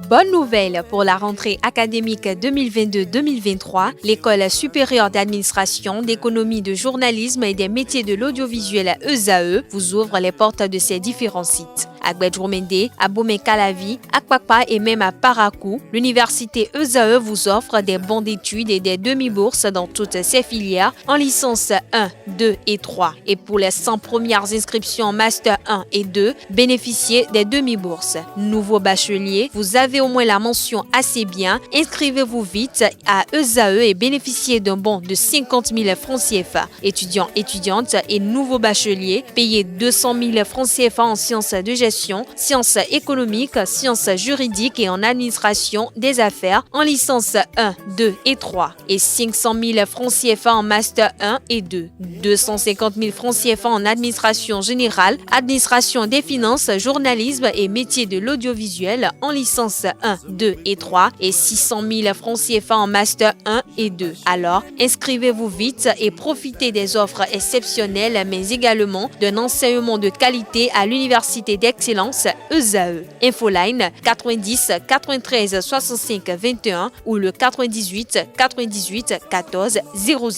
Bonne nouvelle pour la rentrée académique 2022-2023, l'École supérieure d'administration, d'économie, de journalisme et des métiers de l'audiovisuel ESAE vous ouvre les portes de ses différents sites. À Gbedjourmende, à Bomé-Calavi, à Kpakpa et même à Parakou, l'université ESAE vous offre des bons d'études et des demi-bourses dans toutes ses filières en licence 1, 2 et 3. Et pour les 100 premières inscriptions en master 1 et 2, bénéficiez des demi-bourses. Nouveau bachelier, vous avez au moins la mention assez bien. Inscrivez-vous vite à ESAE et bénéficiez d'un bon de 50 000 francs CFA. Étudiants, étudiantes et nouveaux bacheliers, payez 200 000 francs CFA en sciences de gestion, sciences économiques, sciences juridiques et en administration des affaires en licence 1, 2 et 3 et 500 000 francs CFA en master 1 et 2, 250 000 francs CFA en administration générale, administration des finances, journalisme et métiers de l'audiovisuel en licence 1, 2 et 3 et 600 000 francs CFA en master 1 et 2. Alors, inscrivez-vous vite et profitez des offres exceptionnelles mais également d'un enseignement de qualité à l'université d'excellence ESAE. Infoline 90 93 65 21 ou le 98 98 14 00.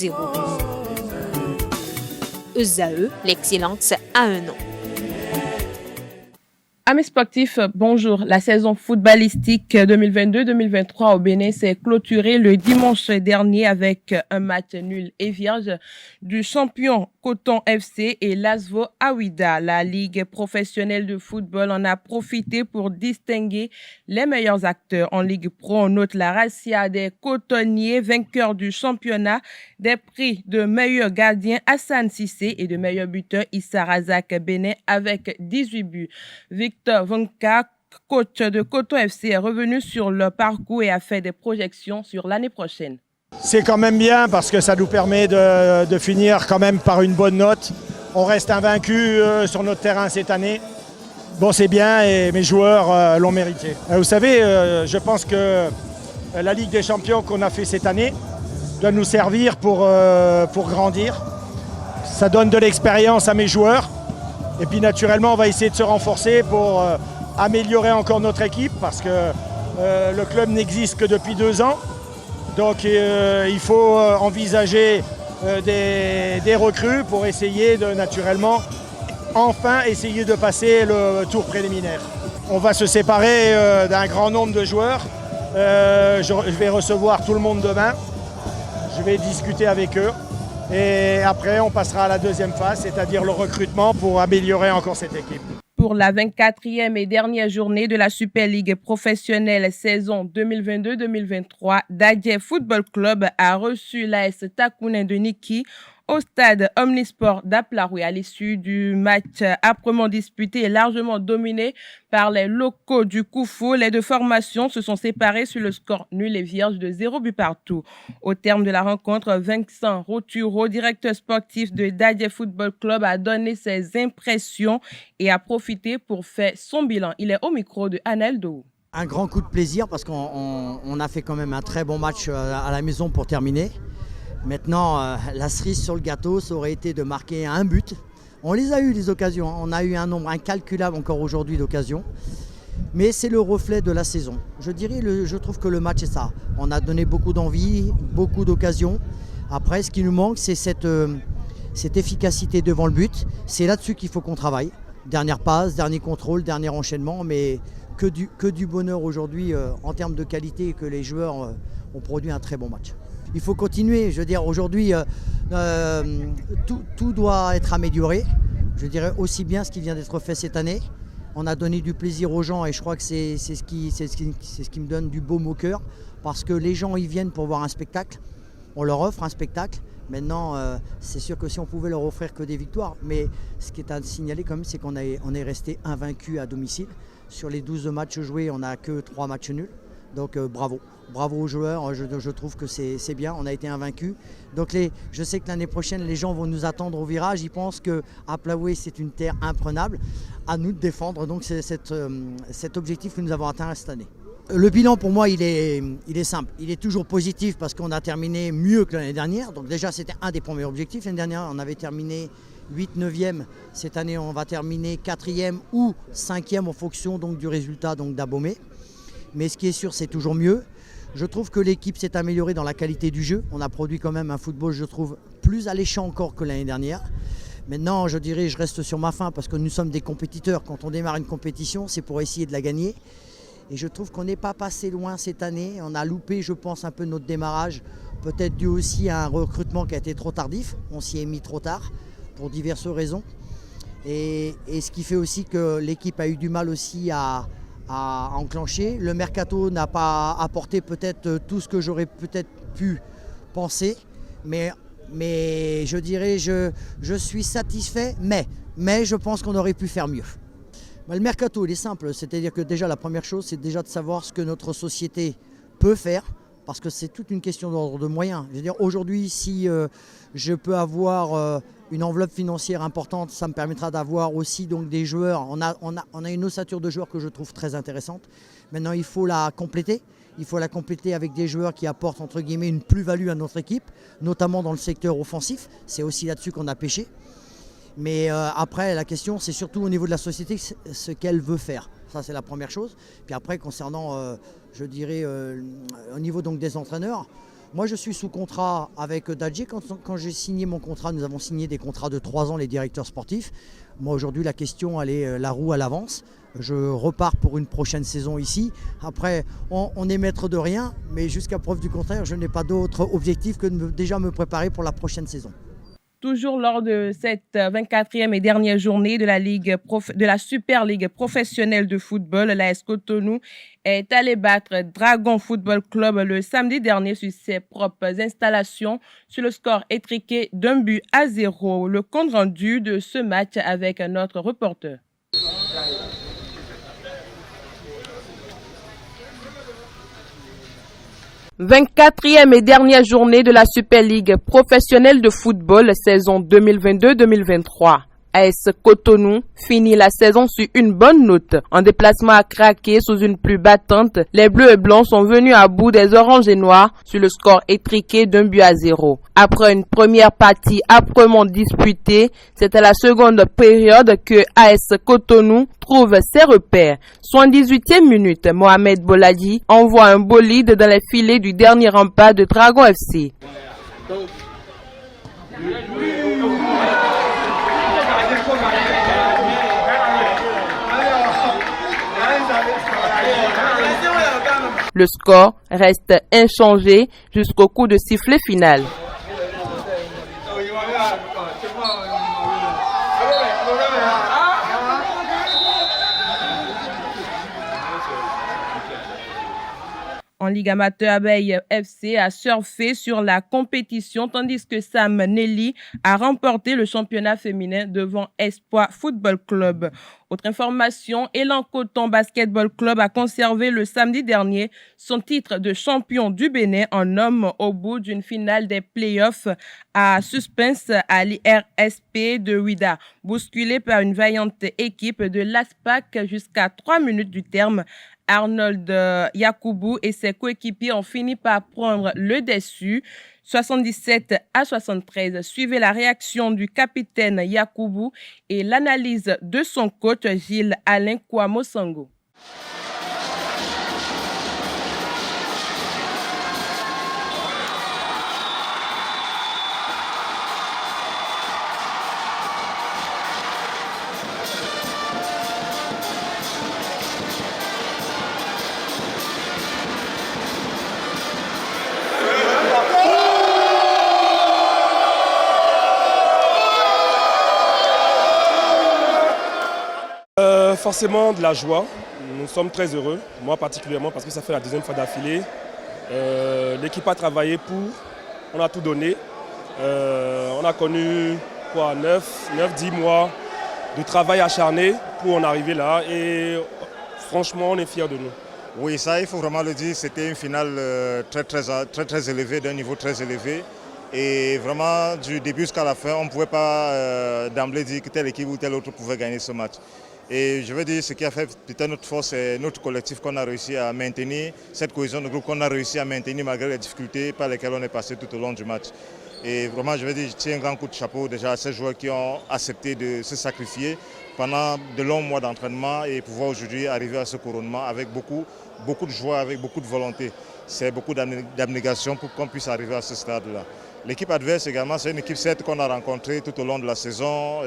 ESAE, l'excellence à un nom. Amis sportifs, bonjour. La saison footballistique 2022-2023 au Bénin s'est clôturée le dimanche dernier avec un match nul et vierge du champion Coton FC et l'ASVO Awida. La Ligue professionnelle de football en a profité pour distinguer les meilleurs acteurs. En Ligue Pro, on note la razzia des cotonniers, vainqueurs du championnat, des prix de meilleur gardien Hassan Sissé et de meilleur buteur Issa Razak Bénin avec 18 buts. Victor Vonka, coach de Coton FC, est revenu sur leur parcours et a fait des projections sur l'année prochaine. C'est quand même bien parce que ça nous permet de finir quand même par une bonne note. On reste invaincu sur notre terrain cette année. Bon, c'est bien et mes joueurs l'ont mérité. Vous savez, je pense que la Ligue des Champions qu'on a fait cette année doit nous servir pour grandir. Ça donne de l'expérience à mes joueurs. Et puis naturellement, on va essayer de se renforcer pour améliorer encore notre équipe parce que le club n'existe que depuis 2 ans. Donc il faut envisager des recrues pour essayer de naturellement enfin essayer de passer le tour préliminaire. On va se séparer d'un grand nombre de joueurs. Je vais recevoir tout le monde demain. Je vais discuter avec eux. Et après, on passera à la deuxième phase, c'est-à-dire le recrutement pour améliorer encore cette équipe. Pour la 24e et dernière journée de la Super Ligue professionnelle saison 2022-2023, Dadje Football Club a reçu l'AS Takounen de Niki au stade Omnisport d'Aplaroui. À l'issue du match âprement disputé et largement dominé par les locaux du Koufou, les deux formations se sont séparées sur le score nul et vierge de 0 but partout. Au terme de la rencontre, Vincent Roturo, directeur sportif de Dadje Football Club, a donné ses impressions et a profité pour faire son bilan. Il est au micro de Anel Dou. Un grand coup de plaisir parce qu'on a fait quand même un très bon match à la maison pour terminer. Maintenant, la cerise sur le gâteau, ça aurait été de marquer un but. On les a eu les occasions, on a eu un nombre incalculable encore aujourd'hui d'occasions. Mais c'est le reflet de la saison. Je trouve que le match est ça. On a donné beaucoup d'envie, beaucoup d'occasions. Après, ce qui nous manque, c'est cette efficacité devant le but. C'est là-dessus qu'il faut qu'on travaille. Dernière passe, dernier contrôle, dernier enchaînement, mais que du bonheur aujourd'hui en termes de qualité et que les joueurs ont produit un très bon match. Il faut continuer, je veux dire, aujourd'hui, tout doit être amélioré. Je dirais aussi bien ce qui vient d'être fait cette année. On a donné du plaisir aux gens et je crois que c'est ce qui me donne du baume au cœur parce que les gens y viennent pour voir un spectacle. On leur offre un spectacle. Maintenant, c'est sûr que si on pouvait leur offrir que des victoires, mais ce qui est à signaler quand même, c'est qu'on est resté invaincu à domicile. Sur les 12 matchs joués, on n'a que 3 matchs nuls. Donc bravo aux joueurs, je trouve que c'est bien, on a été invaincus. Donc je sais que l'année prochaine, les gens vont nous attendre au virage, ils pensent qu'à Plaoué, c'est une terre imprenable. À nous de défendre, donc c'est cet objectif que nous avons atteint cette année. Le bilan pour moi il est simple, il est toujours positif parce qu'on a terminé mieux que l'année dernière. Donc déjà c'était un des premiers objectifs, l'année dernière on avait terminé 8, 9e. Cette année, on va terminer 4e ou 5e en fonction donc, du résultat d'Abomey. Mais ce qui est sûr, c'est toujours mieux. Je trouve que l'équipe s'est améliorée dans la qualité du jeu. On a produit quand même un football, je trouve, plus alléchant encore que l'année dernière. Maintenant, je dirais, je reste sur ma faim parce que nous sommes des compétiteurs. Quand on démarre une compétition, c'est pour essayer de la gagner. Et je trouve qu'on n'est pas passé loin cette année. On a loupé, je pense, un peu notre démarrage. Peut-être dû aussi à un recrutement qui a été trop tardif. On s'y est mis trop tard pour diverses raisons. Et ce qui fait aussi que l'équipe a eu du mal aussi à enclencher. Le mercato n'a pas apporté peut-être tout ce que j'aurais peut-être pu penser. Mais je dirais, je suis satisfait, mais je pense qu'on aurait pu faire mieux. Le mercato, il est simple, c'est-à-dire que déjà la première chose, c'est déjà de savoir ce que notre société peut faire, parce que c'est toute une question d'ordre de moyens. Je veux dire, aujourd'hui, si je peux avoir une enveloppe financière importante, ça me permettra d'avoir aussi donc, des joueurs. On a une ossature de joueurs que je trouve très intéressante. Maintenant, il faut la compléter. Il faut la compléter avec des joueurs qui apportent entre guillemets une plus-value à notre équipe, notamment dans le secteur offensif. C'est aussi là-dessus qu'on a pêché. Mais après, la question, c'est surtout au niveau de la société ce qu'elle veut faire. Ça, c'est la première chose. Puis après, concernant, je dirais, au niveau donc, des entraîneurs, moi, je suis sous contrat avec Dadje. Quand j'ai signé mon contrat, nous avons signé des contrats de 3 ans, les directeurs sportifs. Moi, aujourd'hui, la question, elle est la roue à l'avance. Je repars pour une prochaine saison ici. Après, on est maître de rien, mais jusqu'à preuve du contraire, je n'ai pas d'autre objectif que de déjà me préparer pour la prochaine saison. Toujours lors de cette 24e et dernière journée de la Super Ligue professionnelle de football, l'AS Cotonou est allé battre Dragon Football Club le samedi dernier sur ses propres installations sur le score étriqué d'1-0. Le compte rendu de ce match avec notre reporter. 24e et dernière journée de la Super Ligue professionnelle de football saison 2022-2023. AS Cotonou finit la saison sur une bonne note. En déplacement à craquer sous une pluie battante, les Bleus et Blancs sont venus à bout des Oranges et Noirs sur le score étriqué d'1-0. Après une première partie âprement disputée, c'est à la seconde période que AS Cotonou trouve ses repères. 78e minute, Mohamed Boladi envoie un bolide dans les filets du dernier rempart de Dragon FC. Le score reste inchangé jusqu'au coup de sifflet final. En Ligue amateur, Abeille FC a surfé sur la compétition tandis que Sam Nelly a remporté le championnat féminin devant Espoir Football Club. Autre information, Élan Coton Basketball Club a conservé le samedi dernier son titre de champion du Bénin en homme au bout d'une finale des playoffs à suspense à l'IRSP de Ouida. Bousculé par une vaillante équipe de l'ASPAC jusqu'à 3 minutes du terme, Arnold Yakoubou et ses coéquipiers ont fini par prendre le dessus. 77-73. Suivez la réaction du capitaine Yakoubou et l'analyse de son coach Gilles Alain Kouamo-Sango. Forcément de la joie, nous sommes très heureux, moi particulièrement parce que ça fait la deuxième fois d'affilée. L'équipe a travaillé on a tout donné. On a connu 9-10 mois de travail acharné pour en arriver là et franchement on est fiers de nous. Oui, ça il faut vraiment le dire, c'était une finale très élevée, d'un niveau très élevé. Et vraiment du début jusqu'à la fin, on ne pouvait pas d'emblée dire que telle équipe ou telle autre pouvait gagner ce match. Et je veux dire, ce qui a fait peut-être notre force, c'est notre collectif qu'on a réussi à maintenir, cette cohésion de groupe qu'on a réussi à maintenir malgré les difficultés par lesquelles on est passé tout au long du match. Et vraiment, je veux dire, je tiens un grand coup de chapeau déjà à ces joueurs qui ont accepté de se sacrifier pendant de longs mois d'entraînement et pouvoir aujourd'hui arriver à ce couronnement avec beaucoup de joie, avec beaucoup de volonté. C'est beaucoup d'abnégation pour qu'on puisse arriver à ce stade-là. L'équipe adverse également, c'est une équipe certes qu'on a rencontrée tout au long de la saison.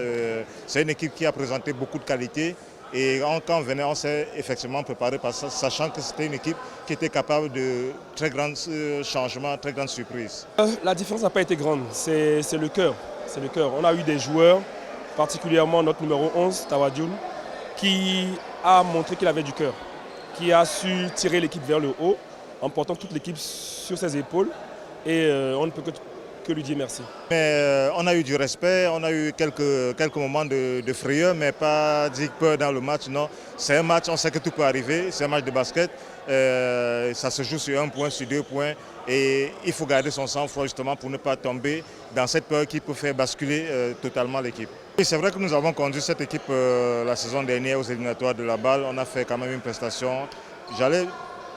C'est une équipe qui a présenté beaucoup de qualités. Et quand on venait, on s'est effectivement préparé, sachant que c'était une équipe qui était capable de très grands changements, très grandes surprises. La différence n'a pas été grande, c'est le cœur. C'est le cœur. On a eu des joueurs, particulièrement notre numéro 11, Tawadjoun, qui a montré qu'il avait du cœur, qui a su tirer l'équipe vers le haut en portant toute l'équipe sur ses épaules. Et on ne peut que lui dire merci. Mais on a eu du respect, on a eu quelques moments de frayeur, mais pas dit peur dans le match, non. C'est un match, on sait que tout peut arriver, c'est un match de basket. Ça se joue sur 1 point, sur 2 points. Et il faut garder son sang-froid justement pour ne pas tomber dans cette peur qui peut faire basculer totalement l'équipe. C'est vrai que nous avons conduit cette équipe la saison dernière aux éliminatoires de la balle. On a fait quand même une prestation,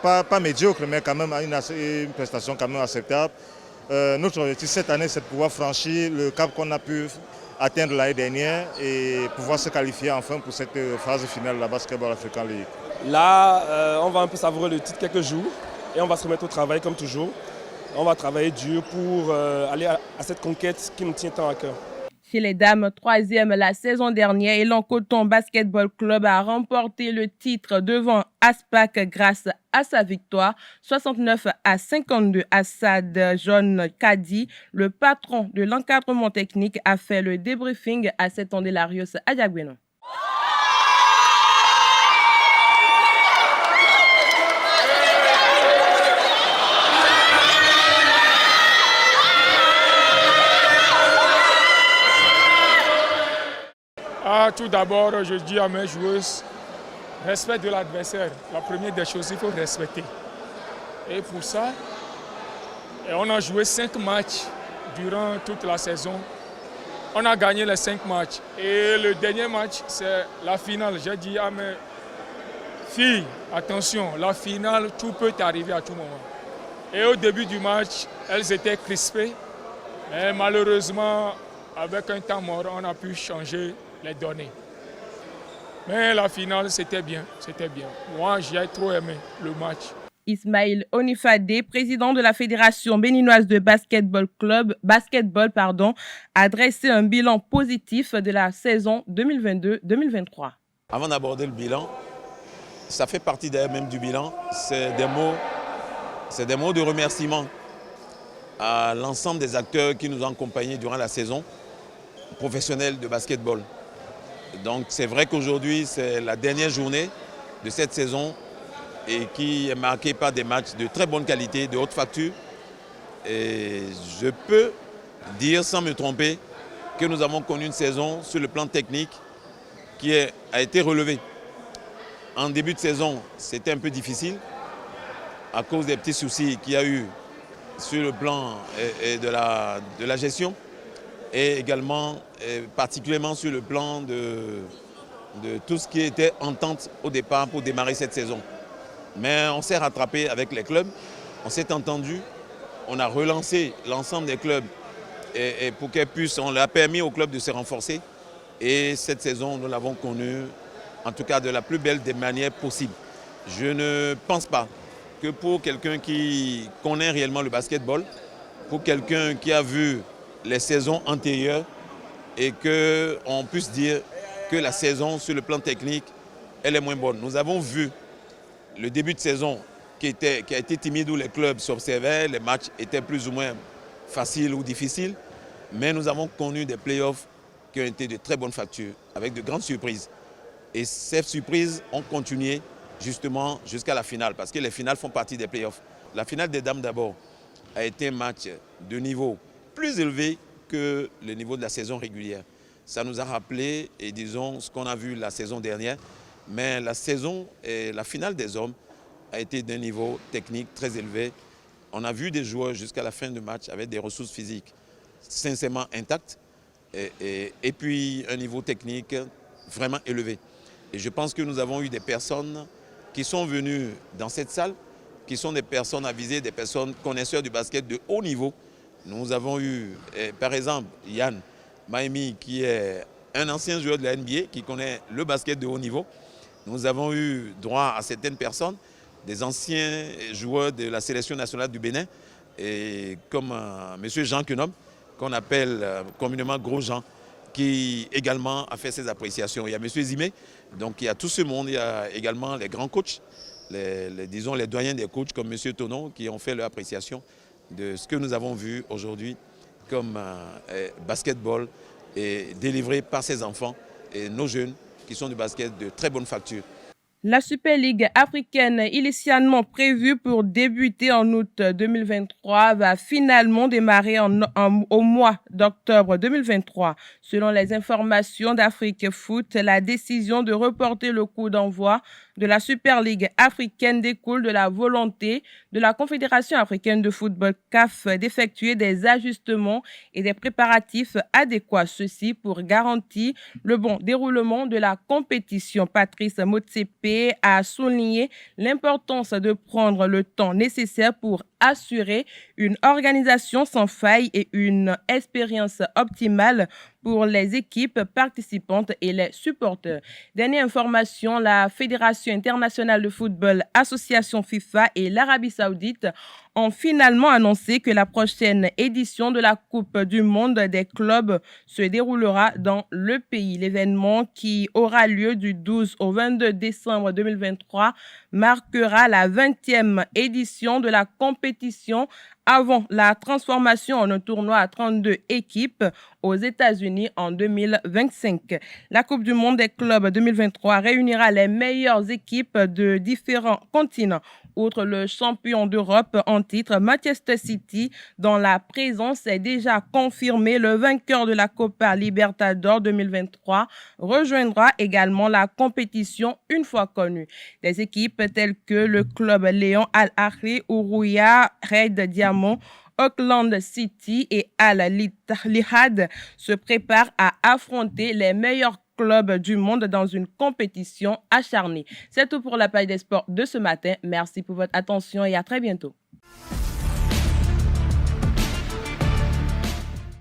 pas médiocre, mais quand même une prestation quand même acceptable. Notre objectif cette année, c'est de pouvoir franchir le cap qu'on a pu atteindre l'année dernière et pouvoir se qualifier enfin pour cette phase finale de la Basketball African League. Là, on va un peu savourer le titre quelques jours et on va se remettre au travail comme toujours. On va travailler dur pour aller à cette conquête qui nous tient tant à cœur. Chez les dames, 3e la saison dernière, Élan Coton Basketball Club a remporté le titre devant Aspac grâce à sa victoire 69-52. Assad John Kadi, le patron de l'encadrement technique, a fait le débriefing à cet Andelarios Adiagbeno. Tout d'abord, je dis à mes joueuses, respect de l'adversaire. La première des choses, il faut respecter. Et pour ça, on a joué 5 matchs durant toute la saison. On a gagné les 5 matchs. Et le dernier match, c'est la finale. J'ai dit à mes filles, attention, la finale, tout peut arriver à tout moment. Et au début du match, elles étaient crispées. Mais malheureusement, avec un temps mort, on a pu changer les données. Mais la finale, c'était bien, c'était bien. Moi, j'ai trop aimé le match. Ismaël Onifade, président de la Fédération béninoise de basketball, a dressé un bilan positif de la saison 2022-2023. Avant d'aborder le bilan, ça fait partie d'ailleurs même du bilan, c'est des mots de remerciement à l'ensemble des acteurs qui nous ont accompagnés durant la saison professionnelle de basketball. Donc c'est vrai qu'aujourd'hui c'est la dernière journée de cette saison et qui est marquée par des matchs de très bonne qualité, de haute facture. Et je peux dire sans me tromper que nous avons connu une saison sur le plan technique qui a été relevée. En début de saison, c'était un peu difficile à cause des petits soucis qu'il y a eu sur le plan de la gestion. Et également, particulièrement sur le plan de tout ce qui était entente au départ pour démarrer cette saison. Mais on s'est rattrapé avec les clubs, on s'est entendu, on a relancé l'ensemble des clubs et pour qu'elles puissent, on leur a permis aux clubs de se renforcer. Et cette saison, nous l'avons connue, en tout cas de la plus belle des manières possibles. Je ne pense pas que pour quelqu'un qui connaît réellement le basketball, pour quelqu'un qui a vu les saisons antérieures et qu'on puisse dire que la saison sur le plan technique, elle est moins bonne. Nous avons vu le début de saison qui a été timide où les clubs s'observaient, les matchs étaient plus ou moins faciles ou difficiles, mais nous avons connu des playoffs qui ont été de très bonne facture, avec de grandes surprises. Et ces surprises ont continué justement jusqu'à la finale, parce que les finales font partie des playoffs. La finale des dames d'abord a été un match de niveau plus élevé que le niveau de la saison régulière. Ça nous a rappelé, et disons, ce qu'on a vu la saison dernière, mais la saison et la finale des hommes a été d'un niveau technique très élevé. On a vu des joueurs jusqu'à la fin du match avec des ressources physiques sincèrement intactes et puis un niveau technique vraiment élevé. Et je pense que nous avons eu des personnes qui sont venues dans cette salle, qui sont des personnes avisées, des personnes connaisseurs du basket de haut niveau. Nous avons eu, par exemple, Yann Maimi, qui est un ancien joueur de la NBA, qui connaît le basket de haut niveau. Nous avons eu droit à certaines personnes, des anciens joueurs de la sélection nationale du Bénin, et comme M. Jean Quenom, qu'on appelle communément Gros Jean, qui également a fait ses appréciations. Il y a M. Zimé, donc il y a tout ce monde, il y a également les grands coachs, disons les doyens des coachs comme M. Tonon, qui ont fait leur appréciation de ce que nous avons vu aujourd'hui comme basketball et délivré par ces enfants et nos jeunes qui sont du basket de très bonne facture. La Super League africaine, initialement prévue pour débuter en août 2023, va finalement démarrer au mois d'octobre 2023. Selon les informations d'Afrique Foot, la décision de reporter le coup d'envoi de la Super League africaine découle de la volonté de la Confédération africaine de football CAF d'effectuer des ajustements et des préparatifs adéquats. Ceci pour garantir le bon déroulement de la compétition. Patrice Motsepe a souligné l'importance de prendre le temps nécessaire pour assurer une organisation sans faille et une expérience optimale pour les équipes participantes et les supporters. Dernière information, la Fédération internationale de football, Association FIFA et l'Arabie Saoudite ont finalement annoncé que la prochaine édition de la Coupe du monde des clubs se déroulera dans le pays. L'événement, qui aura lieu du 12 au 22 décembre 2023, marquera la 20e édition de la compétition avant la transformation en un tournoi à 32 équipes aux États-Unis en 2025. La Coupe du monde des clubs 2023 réunira les meilleures équipes de différents continents. Outre le champion d'Europe en titre, Manchester City, dont la présence est déjà confirmée, le vainqueur de la Copa Libertadores 2023, rejoindra également la compétition une fois connue. Des équipes telles que le club Léon Al-Ahly, Uruya Red Diamond, Auckland City et Al-Ittihad se préparent à affronter les meilleurs clubs du monde dans une compétition acharnée. C'est tout pour la page des sports de ce matin. Merci pour votre attention et à très bientôt.